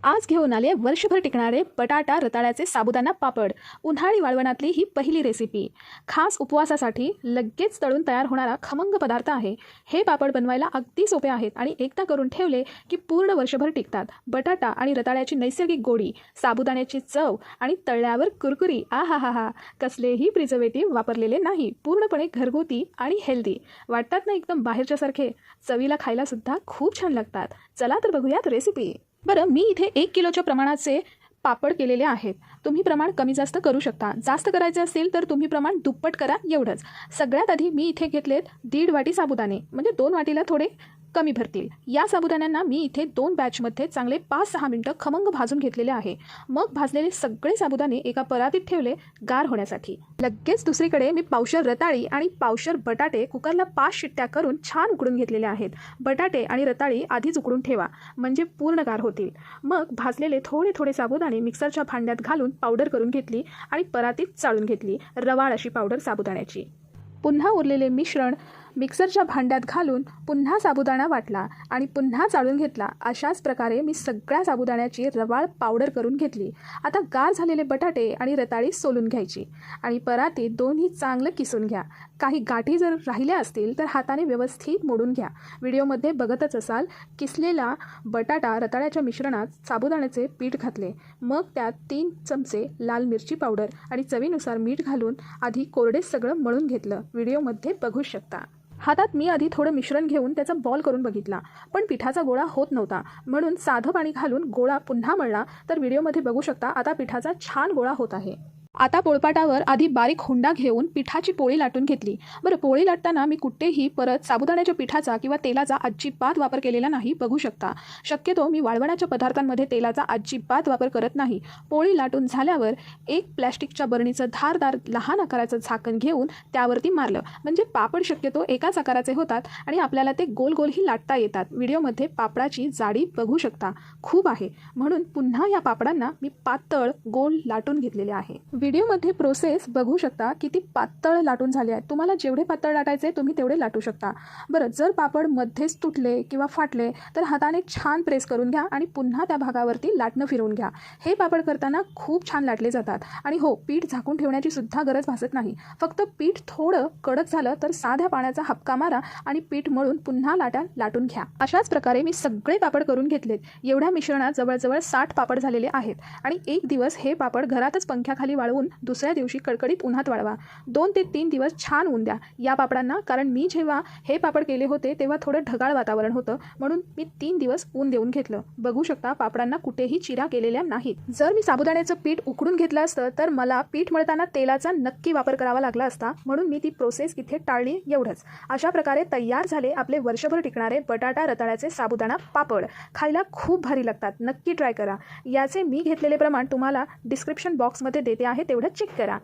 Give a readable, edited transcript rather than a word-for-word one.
आज घेऊन आले वर्षभर टिकणारे बटाटा रताळ्याचे साबुदाणा पापड। उन्हाळी वाळवणातली ही पहिली रेसिपी खास उपवासासाठी लगेच तळून तयार होणारा खमंग पदार्थ आहे। हे पापड बनवायला अगदी सोपे आहेत आणि एकदा करून ठेवले की पूर्ण वर्षभर टिकतात। बटाटा आणि रताळ्याची नैसर्गिक गोडी, साबुदाण्याची चव आणि तळल्यावर कुरकुरी, आहाहाहा, कसलेही प्रिझर्वेटिव्ह वापरलेले नाही, पूर्णपणे घरगुती आणि हेल्दी वाटतात ना, एकदम बाहेरच्यासारखे। चवीला खायला सुद्धा खूप छान लागतात। चला तर बघूयात रेसिपी। बरं, मी इथे 1 किलोच्या प्रमाणाचे पापड केलेले आहेत। तुम्ही प्रमाण कमी जास्त करू शकता। जास्त करायचे असेल तर तुम्ही प्रमाण दुप्पट करा, एवढंच। सगळ्यात आधी मी इथे घेतलेत 1.5 वाटी साबुदाणे, म्हणजे 2 वाटीला थोडे कमी भरतील। या साबुदाण्यांना मी इथे 2 बॅचमध्ये चांगले 5-6 मिनिटं खमंग भाजून घेतलेले आहे। मग भाजलेले सगळे साबुदाणे एका परातीत ठेवले गार होण्यासाठी। लगेच दुसरीकडे मी पावशर रताळी आणि पावशर बटाटे कुकरला 5 शिट्ट्या करून छान उकडून घेतलेले आहेत। बटाटे आणि रताळी आधीच उकडून ठेवा, म्हणजे पूर्ण गार होतील। मग भाजलेले थोडे थोडे साबुदाणे मिक्सरच्या भांड्यात घालून पावडर करून घेतली आणि परातीत चाळून घेतली, रवाळ अशी पावडर साबुदाण्याची। पुन्हा उरलेले मिश्रण मिक्सरच्या भांड्यात घालून पुन्हा साबुदाणा वाटला आणि पुन्हा चाळून घेतला। अशाच प्रकारे मी सगळ्या साबुदाण्याची रवाळ पावडर करून घेतली। आता गार झालेले बटाटे आणि रताळी सोलून घ्यायची आणि परातीत दोन्ही चांगलं किसून घ्या। काही गाठी जर राहिल्या असतील तर हाताने व्यवस्थित मोडून घ्या। व्हिडिओमध्ये बघतच असाल, किसलेला बटाटा रताळ्याच्या मिश्रणात साबुदाण्याचे पीठ घातले। मग त्यात 3 चमचे लाल मिरची पावडर आणि चवीनुसार मीठ घालून आधी कोरडे सगळं मळून घेतलं। व्हिडिओमध्ये बघू शकता। हातात मी आधी थोडं मिश्रण घेऊन त्याचा बॉल करून बघितला, पण पिठाचा गोळा होत नव्हता, म्हणून साधं पाणी घालून गोळा पुन्हा मळला। तर व्हिडिओमध्ये बघू शकता आता पिठाचा छान गोळा होत आहे। आता पोळपाटावर आधी बारीक हुंडा घेऊन पिठाची पोळी लाटून घेतली। बरं, पोळी लाटताना मी कुठेही परत साबुदाण्याच्या पिठाचा किंवा तेलाचा अजिबात वापर केलेला नाही, बघू शकता। शक्यतो मी वाळवणाच्या पदार्थांमध्ये तेलाचा अजिबात वापर करत नाही। पोळी लाटून झाल्यावर एक प्लॅस्टिकच्या बरणीचं धारदार लहान आकाराचं झाकण घेऊन त्यावरती मारलं, म्हणजे पापड शक्यतो एकाच आकाराचे होतात आणि आपल्याला ते गोल गोलही लाटता येतात। व्हिडिओमध्ये पापडाची जाडी बघू शकता, खूप आहे, म्हणून पुन्हा या पापडांना मी पातळ गोल लाटून घेतलेले आहे। व्हिडिओमध्ये प्रोसेस बघू शकता, किती पातळ लाटून झाले आहेत। तुम्हाला जेवढे पातळ लाटायचे तुम्ही तेवढे लाटू शकता। बरं, जर पापड मध्येच तुटले किंवा फाटले तर हाताने छान प्रेस करून घ्या आणि पुन्हा त्या भागावरती लाटणं फिरवून घ्या। हे पापड करताना खूप छान लाटले जातात। आणि हो, पीठ झाकून ठेवण्याची सुद्धा गरज भासत नाही। फक्त पीठ थोडं कडक झालं तर साध्या पाण्याचा हबका मारा आणि पीठ मळून पुन्हा लाटून घ्या। अशाच प्रकारे मी सगळे पापड करून घेतलेत। एवढ्या मिश्रणात जवळजवळ 60 पापड झालेले आहेत आणि एक दिवस हे पापड घरातच पंख्याखाली वाळवून दुसऱ्या दिवशी कडकडीत उन्हात वाळवा। 2 ते 3 दिवस छान ऊन द्या या पापडांना, कारण मी जेव्हा हे पापड केले होते तेव्हा थोडं ढगाळ वातावरण होतं, म्हणून मी 3 दिवस ऊन देऊन घेतलं। बघू शकता पापडांना कुठेही चिरा केलेल्या नाहीत। जर मी साबुदाण्याचं पीठ उकडून घेतलं असतं तर मला पीठ मळताना तेलाचा नक्की वापर करावा लागला असता, म्हणून मी ती प्रोसेस इथे टाळली, एवढंच। अशा प्रकारे तयार झाले आपले वर्षभर टिकणारे बटाटा रताळ्याचे साबुदाणा पापड। खायला खूप भारी लागतात, नक्की ट्राय करा। याचे मी घेतलेले प्रमाण तुम्हाला डिस्क्रिप्शन बॉक्समध्ये देते आहे, तेवढं चेक करा।